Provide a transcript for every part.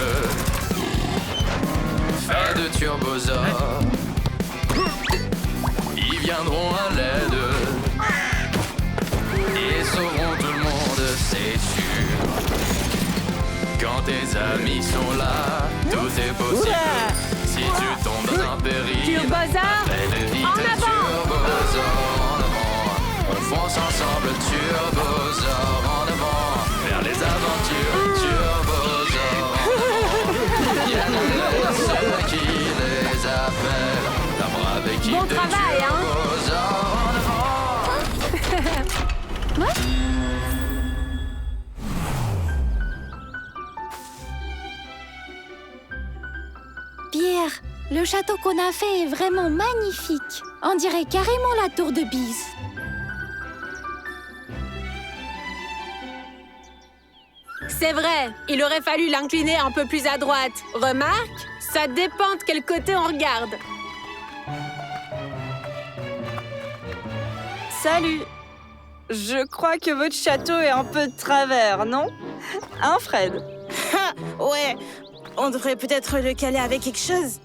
feu. Fait de turbosaures, ils viendront à l'aide et sauveront tout le monde, c'est sûr. Quand tes amis sont là, tout est possible. Si tu tombes dans un péril, Turbosaures, appelle vite en avant. Turbosaures en avant. On fonce ensemble, Turbosaures en avant. Vers les aventures, Turbosaures en avant. Viennent ceux qui les appellent. La brave équipe Bon de travail, hein. Turbosaures en avant. Pierre, le château qu'on a fait est vraiment magnifique. On dirait carrément la tour de Bise. C'est vrai, il aurait fallu l'incliner un peu plus à droite. Remarque, ça dépend de quel côté on regarde. Salut! Je crois que votre château est un peu de travers, non? Hein, Fred? Ouais, on devrait peut-être le caler avec quelque chose.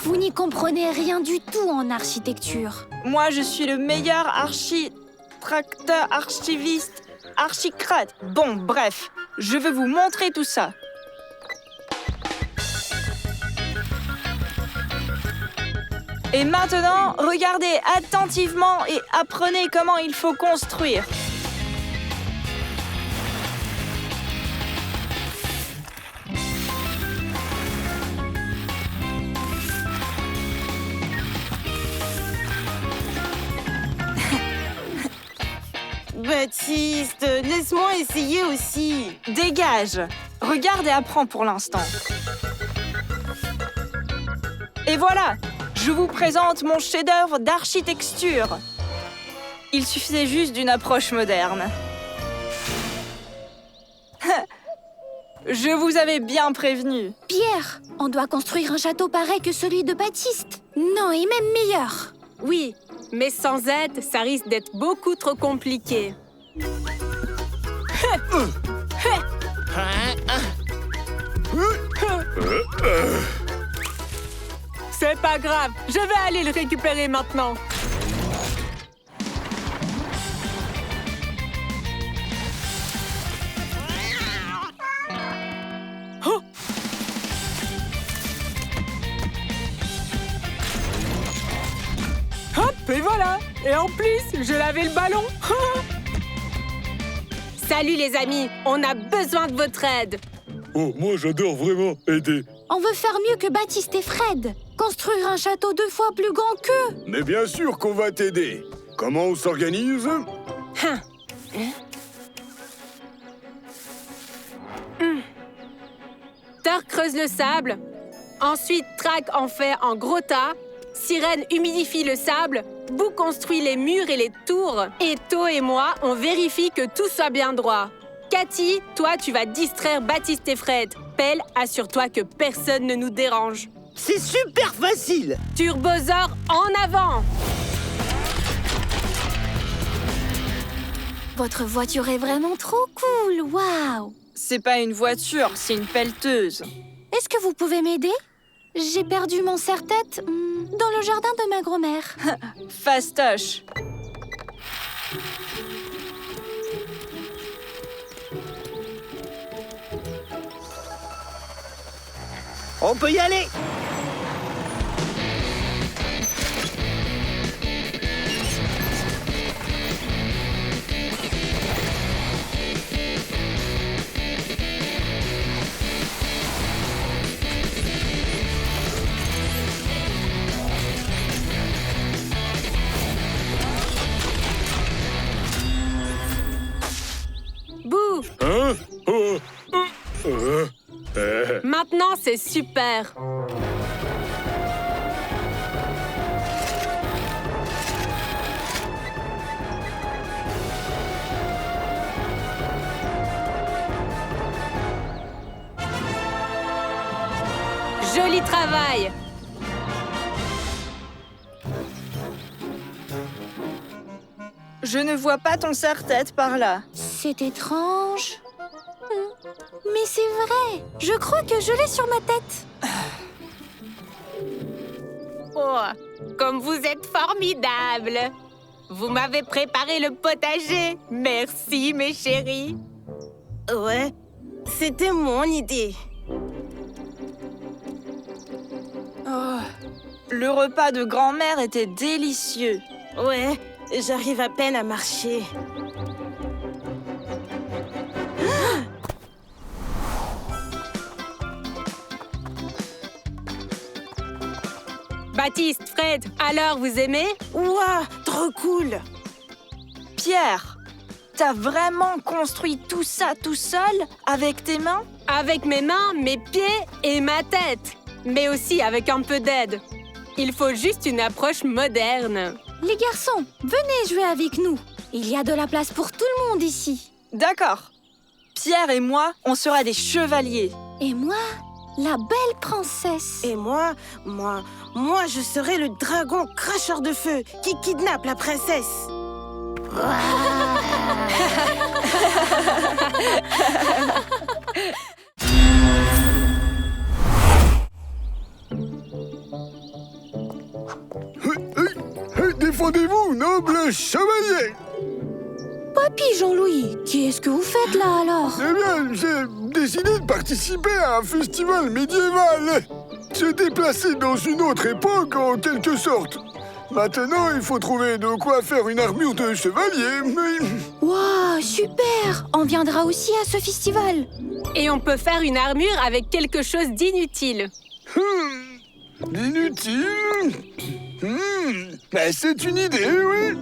Vous n'y comprenez rien du tout en architecture. Moi, je suis le meilleur architecteur, archiviste, archicrate. Bon, bref, je vais vous montrer tout ça. Et maintenant, regardez attentivement et apprenez comment il faut construire. Baptiste, laisse-moi essayer aussi. Dégage! Regarde et apprends pour l'instant. Et voilà! Je vous présente mon chef-d'œuvre d'architecture. Il suffisait juste d'une approche moderne. Je vous avais bien prévenu. Pierre, on doit construire un château pareil que celui de Baptiste. Non, et même meilleur. Oui, mais sans aide, ça risque d'être beaucoup trop compliqué. C'est pas grave, je vais aller le récupérer maintenant. Oh! Hop, et voilà! Et en plus, je lavais le ballon! Salut les amis, on a besoin de votre aide! Oh, moi j'adore vraiment aider. On veut faire mieux que Baptiste et Fred. Construire un château 2 fois plus grand qu'eux. Mais bien sûr qu'on va t'aider. Comment on s'organise? Thor creuse le sable. Ensuite, Track en fait un gros tas. Sirène humidifie le sable. Boo construit les murs et les tours. Et To et moi, on vérifie que tout soit bien droit. Cathy, toi, tu vas distraire Baptiste et Fred. Pelle, assure-toi que personne ne nous dérange. C'est super facile! Turbosaures en avant! Votre voiture est vraiment trop cool. Waouh! C'est pas une voiture, c'est une pelleteuse. Est-ce que vous pouvez m'aider? J'ai perdu mon serre-tête dans le jardin de ma grand-mère. Fastoche. On peut y aller! Boo! Hein? Maintenant, c'est super! Joli travail! Je ne vois pas ton serre-tête par là. C'est étrange. Mais c'est vrai. Je crois que je l'ai sur ma tête. Oh, comme vous êtes formidables! Vous m'avez préparé le potager. Merci, mes chéris. Ouais, c'était mon idée. Oh, le repas de grand-mère était délicieux. Ouais, j'arrive à peine à marcher. Baptiste, Fred, alors vous aimez? Ouah, trop cool! Pierre, t'as vraiment construit tout ça tout seul, avec tes mains? Avec mes mains, mes pieds et ma tête. Mais aussi avec un peu d'aide. Il faut juste une approche moderne. Les garçons, venez jouer avec nous. Il y a de la place pour tout le monde ici. D'accord. Pierre et moi, on sera des chevaliers. Et moi, la belle princesse. Et moi, je serai le dragon cracheur de feu qui kidnappe la princesse. Défendez-vous, noble chevalier! Papy Jean-Louis, qu'est-ce que vous faites là alors? Eh bien, j'ai décidé de participer à un festival médiéval. Se déplacer dans une autre époque, en quelque sorte. Maintenant, il faut trouver de quoi faire une armure de chevalier, mais... Waouh, super! On viendra aussi à ce festival. Et on peut faire une armure avec quelque chose d'inutile. Inutile. Ben, c'est une idée, oui.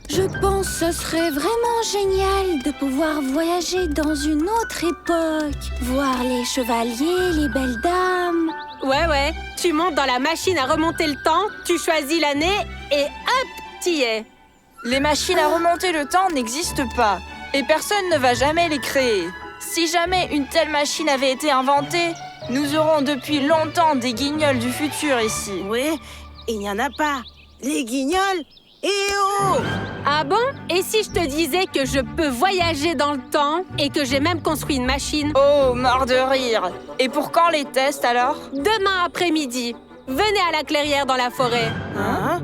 Je pense que ce serait vraiment génial de pouvoir voyager dans une autre époque. Voir les chevaliers, les belles dames. Ouais, tu montes dans la machine à remonter le temps, tu choisis l'année et hop, t'y es. Les machines à remonter le temps n'existent pas. Et personne ne va jamais les créer. Si jamais une telle machine avait été inventée, nous aurons depuis longtemps des guignols du futur ici. Ouais, il n'y en a pas. Les guignols? Eh oh! Ah bon? Et si je te disais que je peux voyager dans le temps et que j'ai même construit une machine? Oh, mort de rire. Et pour quand les tests alors? Demain après-midi, venez à la clairière dans la forêt. Hein?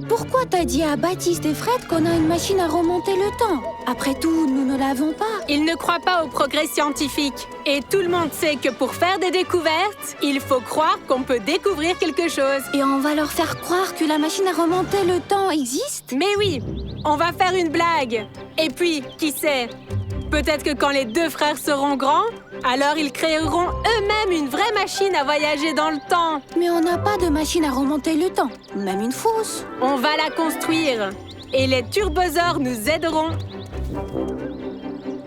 Pourquoi t'as dit à Baptiste et Fred qu'on a une machine à remonter le temps? Après tout, nous ne l'avons pas. Ils ne croient pas au progrès scientifique. Et tout le monde sait que pour faire des découvertes, il faut croire qu'on peut découvrir quelque chose. Et on va leur faire croire que la machine à remonter le temps existe? Mais oui, on va faire une blague. Et puis, qui sait? Peut-être que quand les deux frères seront grands, alors ils créeront eux-mêmes une vraie machine à voyager dans le temps. Mais on n'a pas de machine à remonter le temps, même une fausse. On va la construire. Et les turbosaures nous aideront.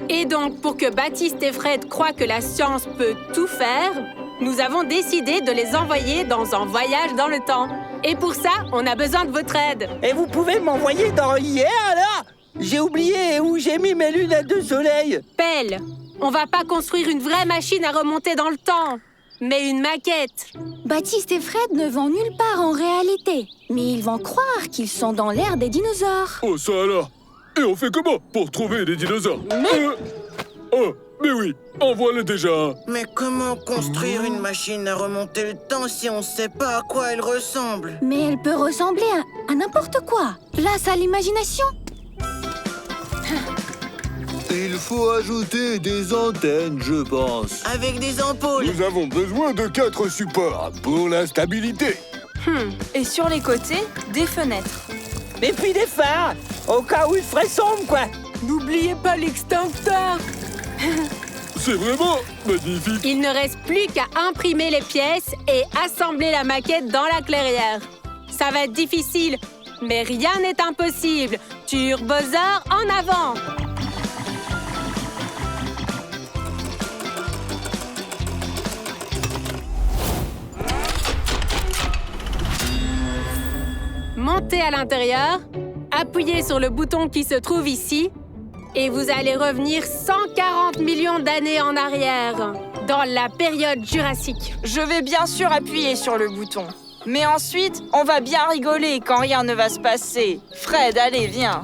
Et donc, pour que Baptiste et Fred croient que la science peut tout faire, nous avons décidé de les envoyer dans un voyage dans le temps. Et pour ça, on a besoin de votre aide. Et vous pouvez m'envoyer dans hier, là? J'ai oublié où j'ai mis mes lunettes de soleil. Pelle, on va pas construire une vraie machine à remonter dans le temps, mais une maquette. Baptiste et Fred ne vont nulle part en réalité, mais ils vont croire qu'ils sont dans l'ère des dinosaures. Oh, ça alors? Et on fait comment pour trouver des dinosaures? Oh, mais oui, en voilà déjà un. Mais comment construire une machine à remonter le temps si on sait pas à quoi elle ressemble? Mais elle peut ressembler à n'importe quoi. Place à l'imagination. Il faut ajouter des antennes, je pense. Avec des ampoules. Nous avons besoin de 4 supports pour la stabilité. Et sur les côtés, des fenêtres. Et puis des phares, au cas où il ferait sombre, quoi. N'oubliez pas l'extincteur. C'est vraiment magnifique. Il ne reste plus qu'à imprimer les pièces et assembler la maquette dans la clairière. Ça va être difficile, mais rien n'est impossible. Turbosaure en avant! Montez à l'intérieur, appuyez sur le bouton qui se trouve ici et vous allez revenir 140 millions d'années en arrière, dans la période jurassique. Je vais bien sûr appuyer sur le bouton. Mais ensuite, on va bien rigoler quand rien ne va se passer. Fred, allez, viens.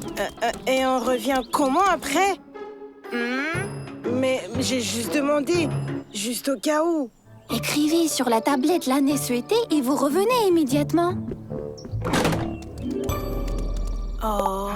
Et on revient comment après? Hmm? Mais j'ai juste demandé, juste au cas où. Écrivez sur la tablette l'année souhaitée et vous revenez immédiatement. Oh.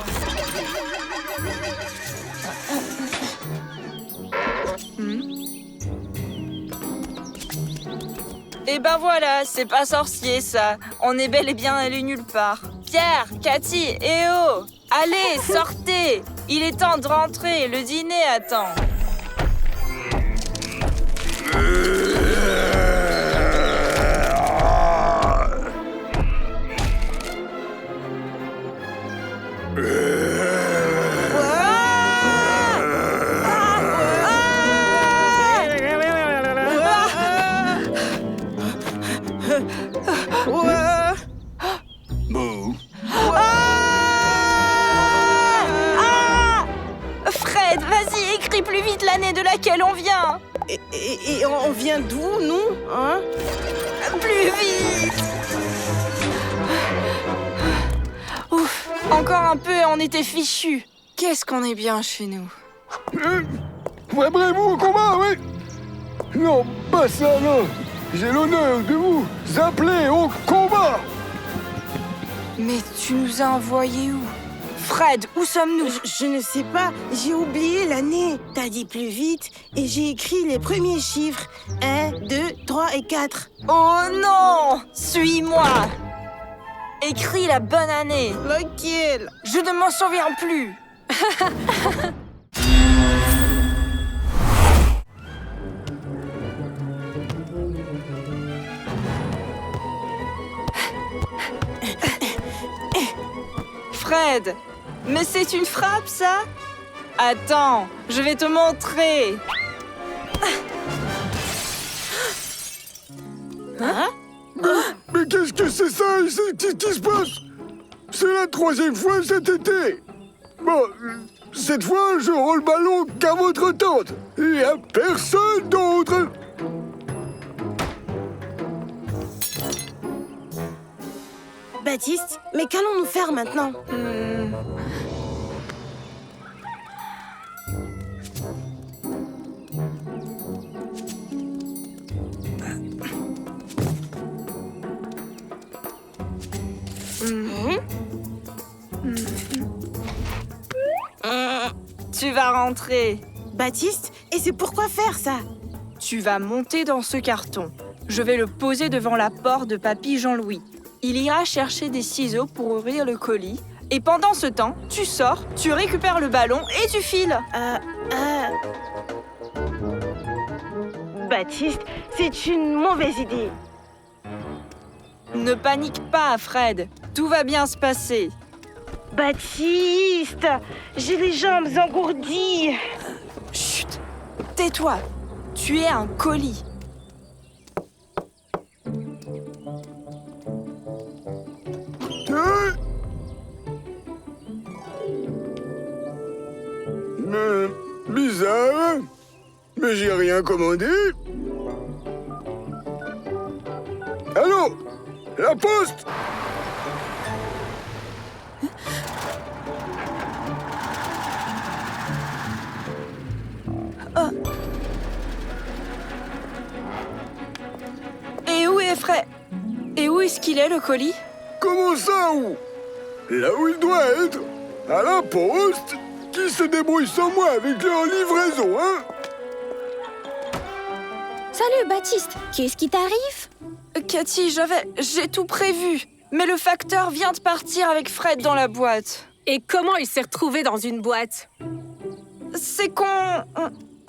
Et ben voilà, c'est pas sorcier ça. On est bel et bien allé nulle part. Pierre, Cathy, oh! Allez, sortez! Il est temps de rentrer, le dîner attend. Fred, vas-y, écris plus vite l'année de laquelle on vient. Et on vient d'où, nous, hein? Plus vite. Ouf, encore un peu et on était fichus. Qu'est-ce qu'on est bien chez nous. Préparez-vous au combat, oui? Non, pas ça, non. J'ai l'honneur de vous appeler au combat. Mais tu nous as envoyés où? Fred, où sommes-nous? Je ne sais pas, j'ai oublié l'année. T'as dit plus vite et j'ai écrit les premiers chiffres. 1, 2, 3 et 4. Oh non! Suis-moi! Écris la bonne année. Lequel? Je ne m'en souviens plus. Fred, mais c'est une frappe, ça? Attends, je vais te montrer. Hein? Mais qu'est-ce que c'est ça? Qu'est-ce qui se passe? C'est la 3e fois cet été. Bon, cette fois, je rends le ballon qu'à votre tante. Et à personne d'autre. Baptiste, mais qu'allons-nous faire maintenant? Tu vas rentrer. Baptiste, et c'est pourquoi faire ça? Tu vas monter dans ce carton. Je vais le poser devant la porte de Papy Jean-Louis. Il ira chercher des ciseaux pour ouvrir le colis. Et pendant ce temps, tu sors, tu récupères le ballon et tu files. Baptiste, c'est une mauvaise idée. Ne panique pas, Fred. Tout va bien se passer. Baptiste, j'ai les jambes engourdies. Chut! Tais-toi. Tu es un colis. Bizarre. Mais j'ai rien commandé. Allô? La poste? Et où est Fred? Et où est-ce qu'il est, le colis? Comment ça, où? Là où il doit être. À la poste. Qui se débrouille sans moi avec leur livraison, hein? Salut Baptiste, qu'est-ce qui t'arrive? Cathy, j'ai tout prévu. Mais le facteur vient de partir avec Fred dans la boîte. Et comment il s'est retrouvé dans une boîte? C'est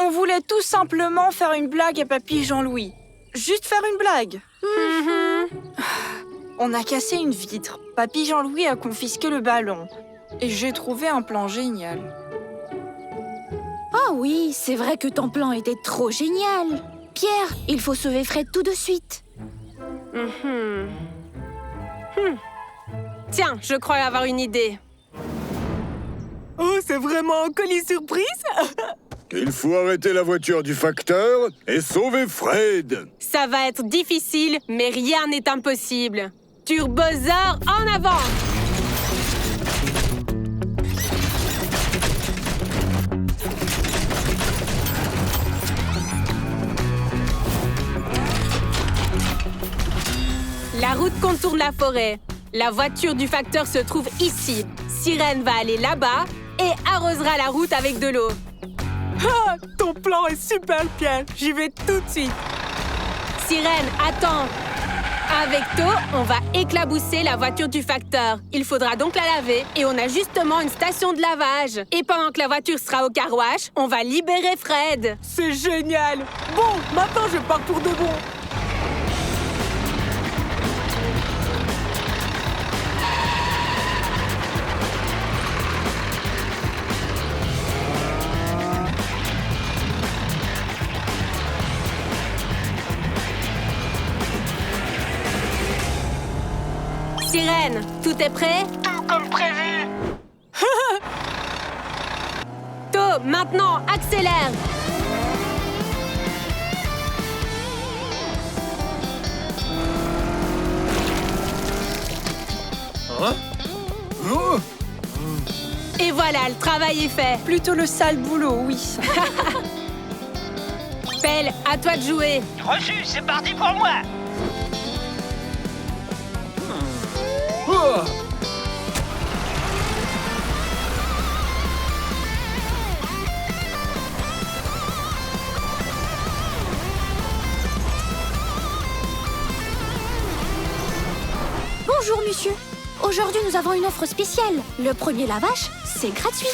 on voulait tout simplement faire une blague à Papy Jean-Louis. Juste faire une blague. On a cassé une vitre. Papy Jean-Louis a confisqué le ballon. Et j'ai trouvé un plan génial. Ah oui, c'est vrai que ton plan était trop génial. Pierre, il faut sauver Fred tout de suite. Tiens, je crois avoir une idée. Oh, c'est vraiment un colis surprise? Il faut arrêter la voiture du facteur et sauver Fred. Ça va être difficile, mais rien n'est impossible. Turbosaur en avant! La route contourne la forêt. La voiture du facteur se trouve ici. Sirène va aller là-bas et arrosera la route avec de l'eau. Ah, ton plan est super, Pierre. J'y vais tout de suite. Sirène, attends. Avec To, on va éclabousser la voiture du facteur. Il faudra donc la laver et on a justement une station de lavage. Et pendant que la voiture sera au car wash, on va libérer Fred. C'est génial. Bon, maintenant je pars pour de bon. Sirène, tout est prêt? Tout comme prévu. To, maintenant, accélère! Oh, Et voilà, le travail est fait. Plutôt le sale boulot, oui. Pelle, à toi de jouer. Reçu, c'est parti pour moi. oh. Bonjour, monsieur. Aujourd'hui, nous avons une offre spéciale. Le premier lavage, c'est gratuit.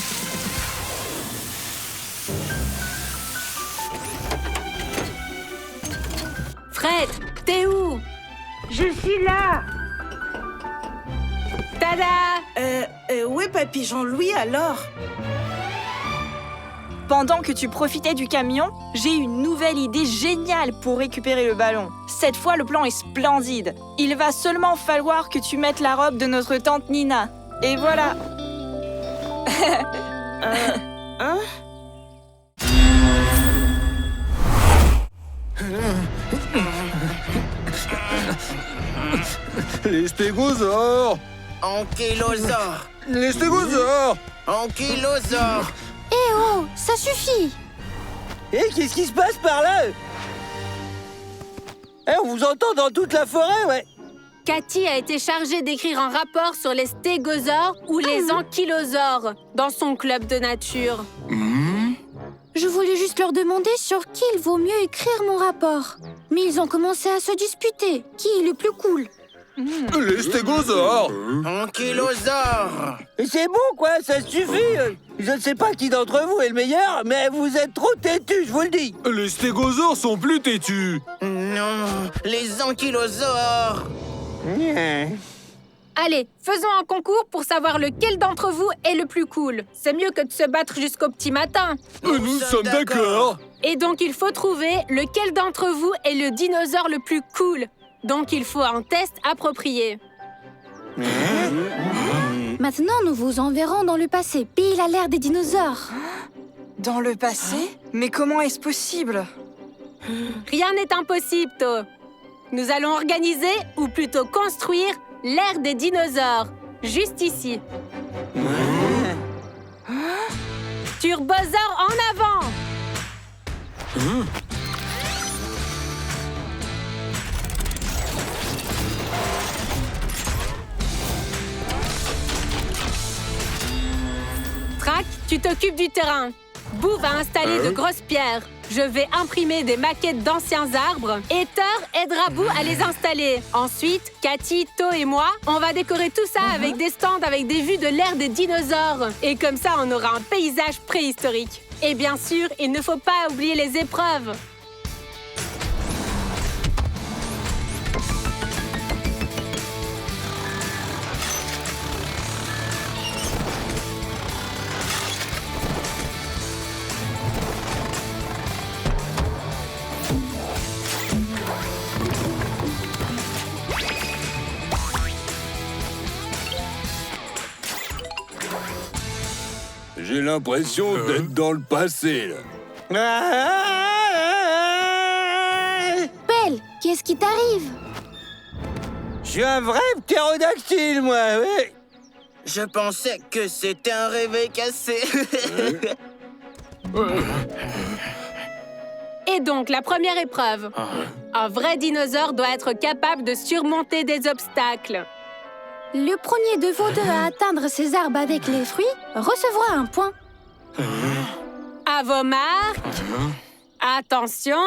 Fred, t'es où? Je suis là. Tada! Ouais, papy Jean-Louis, alors? Pendant que tu profitais du camion, j'ai une nouvelle idée géniale pour récupérer le ballon. Cette fois, le plan est splendide. Il va seulement falloir que tu mettes la robe de notre tante Nina. Et voilà. Hein? Les stégosaures. Ankylosaure. Les stégosaures. Ankylosaure. Eh oh, ça suffit. Et qu'est-ce qui se passe par là? Eh, on vous entend dans toute la forêt, ouais. Cathy a été chargée d'écrire un rapport sur les stégosaures ou les ankylosaures dans son club de nature. Je voulais juste leur demander sur qui il vaut mieux écrire mon rapport. Mais ils ont commencé à se disputer. Qui est le plus cool? Les stégosaures. Ankylosaure. Et c'est bon, quoi, ça suffit. Je ne sais pas qui d'entre vous est le meilleur, mais vous êtes trop têtus, je vous le dis. Les stégosaures sont plus têtus. Non, les ankylosaures. Allez, faisons un concours pour savoir lequel d'entre vous est le plus cool. C'est mieux que de se battre jusqu'au petit matin. Nous sommes d'accord. Et donc, il faut trouver lequel d'entre vous est le dinosaure le plus cool. Donc, il faut un test approprié. Maintenant, nous vous enverrons dans le passé, pile à l'ère des dinosaures. Dans le passé? Mais comment est-ce possible? Rien n'est impossible, To. Nous allons organiser, ou plutôt construire, l'ère des dinosaures. Juste ici. Turbosaure en avant! Track, tu t'occupes du terrain. Boo va installer de grosses pierres. Je vais imprimer des maquettes d'anciens arbres et Thor aidera Boo à les installer. Ensuite, Cathy, To et moi, on va décorer tout ça avec des stands avec des vues de l'ère des dinosaures. Et comme ça, on aura un paysage préhistorique. Et bien sûr, il ne faut pas oublier les épreuves. J'ai l'impression d'être dans le passé, là. Belle, qu'est-ce qui t'arrive? Je suis un vrai ptérodactyle, moi, oui. Je pensais que c'était un réveil cassé. Et donc, la première épreuve. Un vrai dinosaure doit être capable de surmonter des obstacles. Le premier de vous deux à atteindre ces arbres avec les fruits recevra un point. À vos marques. Attention.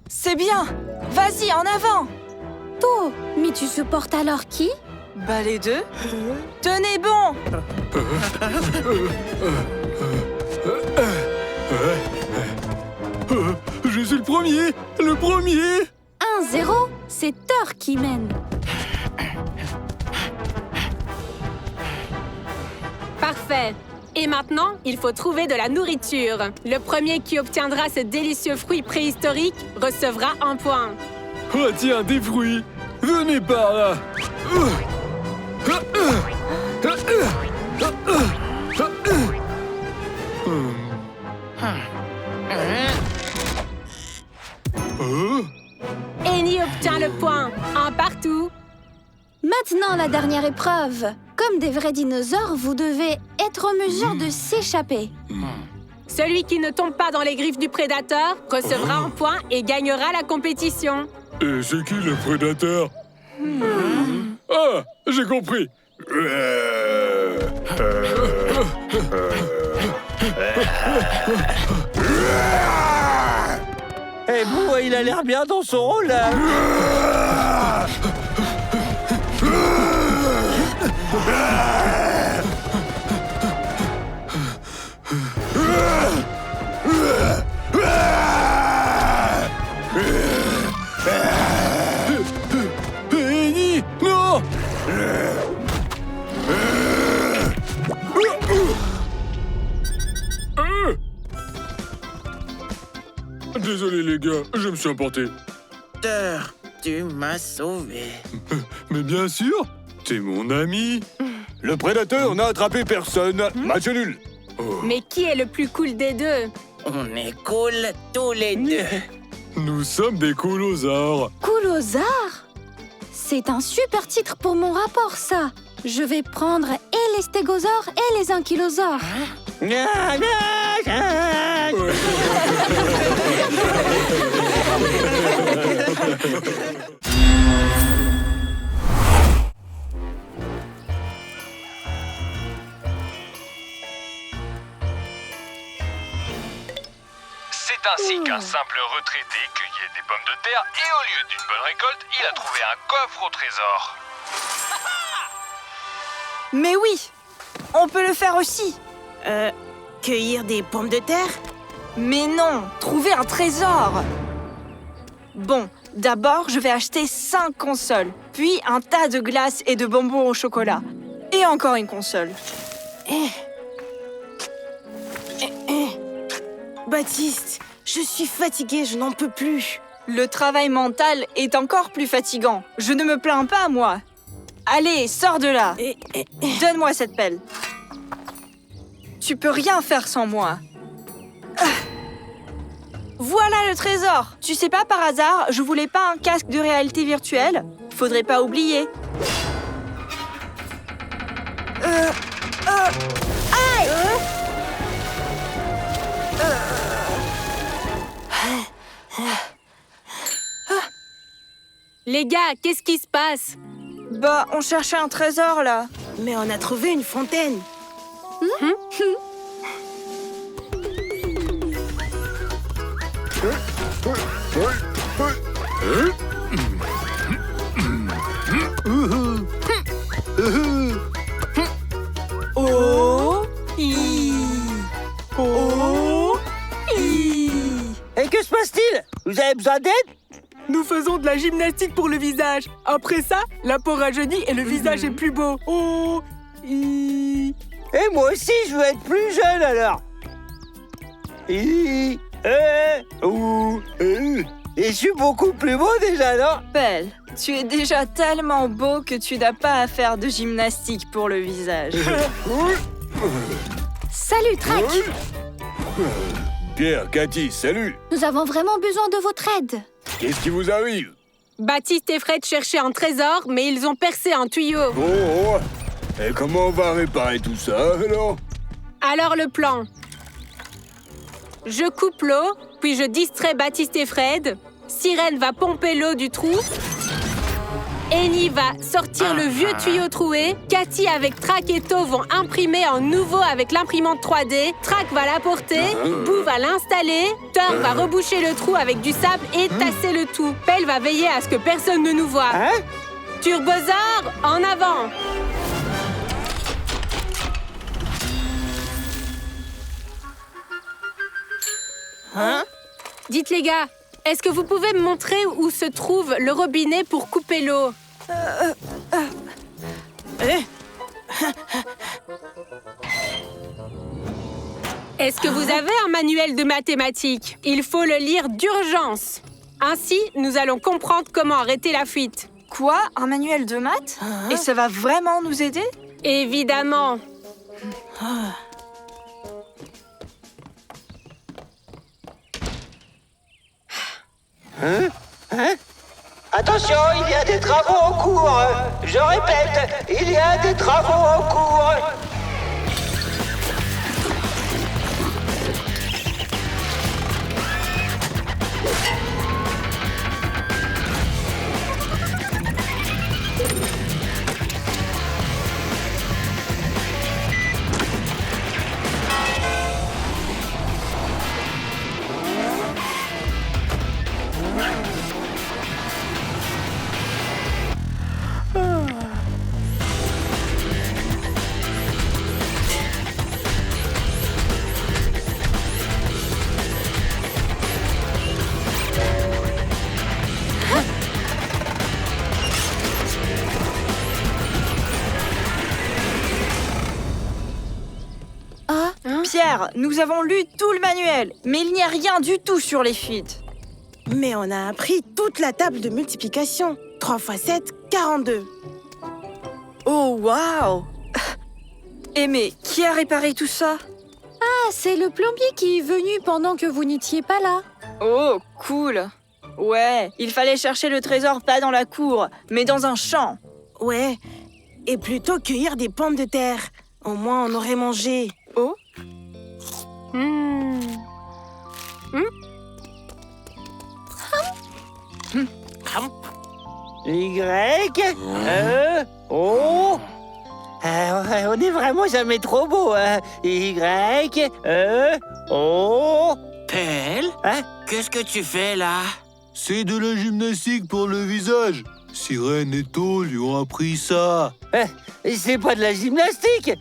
C'est bien. Vas-y, en avant. To, mais tu supportes alors qui? Bah les deux. Tenez bon. Je suis le premier. 1-0, c'est Thor qui mène. Parfait. Et maintenant, il faut trouver de la nourriture. Le premier qui obtiendra ce délicieux fruit préhistorique recevra un point. Oh tiens, des fruits. Venez par là. Annie obtient le point. Un partout. Maintenant, la dernière épreuve. Comme des vrais dinosaures, vous devez être en mesure de s'échapper. Celui qui ne tombe pas dans les griffes du prédateur recevra un point et gagnera la compétition. Et c'est qui le prédateur? Ah, j'ai compris. Eh bon, il a l'air bien dans son rôle, là. Annie, non! Désolé les gars, je me suis emporté. Thor, tu m'as sauvé. Mais bien sûr, t'es mon ami. Le prédateur n'a attrapé personne. Match nul. Mais qui est le plus cool des deux? On est cool tous les deux. Nous sommes des colosaures. Coulosard? C'est un super titre pour mon rapport, ça. Je vais prendre et les stégosaures et les ankylosaures. C'est ainsi qu'un simple retraité cueillait des pommes de terre et au lieu d'une bonne récolte, il a trouvé un coffre au trésor. Mais oui, on peut le faire aussi. Cueillir des pommes de terre? Mais non, trouver un trésor. Bon, d'abord, je vais acheter 5 consoles, puis un tas de glaces et de bonbons au chocolat. Et encore une console. Baptiste, je suis fatiguée, je n'en peux plus. Le travail mental est encore plus fatigant. Je ne me plains pas, moi. Allez, sors de là. Donne-moi cette pelle. Tu peux rien faire sans moi. Voilà le trésor. Tu sais pas, par hasard, je voulais pas un casque de réalité virtuelle? Faudrait pas oublier. Aïe! Les gars, qu'est-ce qui se passe? Bah, on cherchait un trésor, là. Mais on a trouvé une fontaine. Et que se passe-t-il? Vous avez besoin d'aide? Nous faisons de la gymnastique pour le visage. Après ça, la peau rajeunit et le visage est plus beau. Et moi aussi, je veux être plus jeune, alors. Et je suis beaucoup plus beau déjà, non? Pelle, tu es déjà tellement beau que tu n'as pas à faire de gymnastique pour le visage. Salut, Track. Pierre, Cathy, salut. Nous avons vraiment besoin de votre aide. Qu'est-ce qui vous arrive? Baptiste et Fred cherchaient un trésor, mais ils ont percé un tuyau. Oh. Et comment on va réparer tout ça, alors? Alors le plan. Je coupe l'eau, puis je distrais Baptiste et Fred. Sirène va pomper l'eau du trou. Annie va sortir le vieux tuyau troué. Cathy avec Track et To vont imprimer un nouveau avec l'imprimante 3D. Track va l'apporter. Boo va l'installer. Thor va reboucher le trou avec du sable et tasser le tout. Pelle va veiller à ce que personne ne nous voie. Turbosaur, en avant! Dites les gars, est-ce que vous pouvez me montrer où se trouve le robinet pour couper l'eau? Est-ce que vous avez un manuel de mathématiques? Il faut le lire d'urgence. Ainsi, nous allons comprendre comment arrêter la fuite. Quoi? Un manuel de maths? Et ça va vraiment nous aider? Évidemment. Attention, il y a des travaux en cours. Je répète, il y a des travaux en cours. Pierre, nous avons lu tout le manuel, mais il n'y a rien du tout sur les fuites. Mais on a appris toute la table de multiplication. 3 x 7, 42. Oh, waouh! Et mais, qui a réparé tout ça? Ah, c'est le plombier qui est venu pendant que vous n'étiez pas là. Oh, cool! Ouais, il fallait chercher le trésor pas dans la cour, mais dans un champ. Ouais, et plutôt cueillir des pommes de terre. Au moins, on aurait mangé. Oh? Y, O. On est vraiment jamais trop beau, hein. Y, O. Pelle? Hein? Qu'est-ce que tu fais là? C'est de la gymnastique pour le visage. Sirène et To lui ont appris ça. C'est pas de la gymnastique.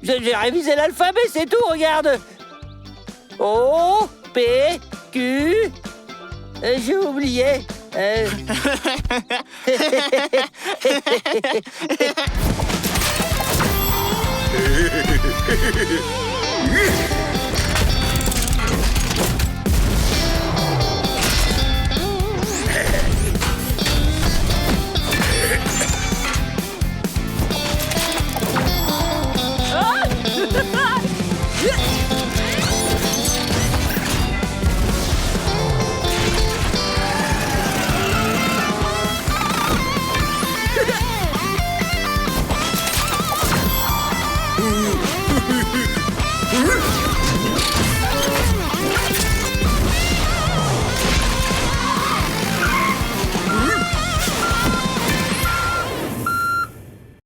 J'ai révisé l'alphabet, c'est tout, regarde. O, P, Q. J'ai oublié.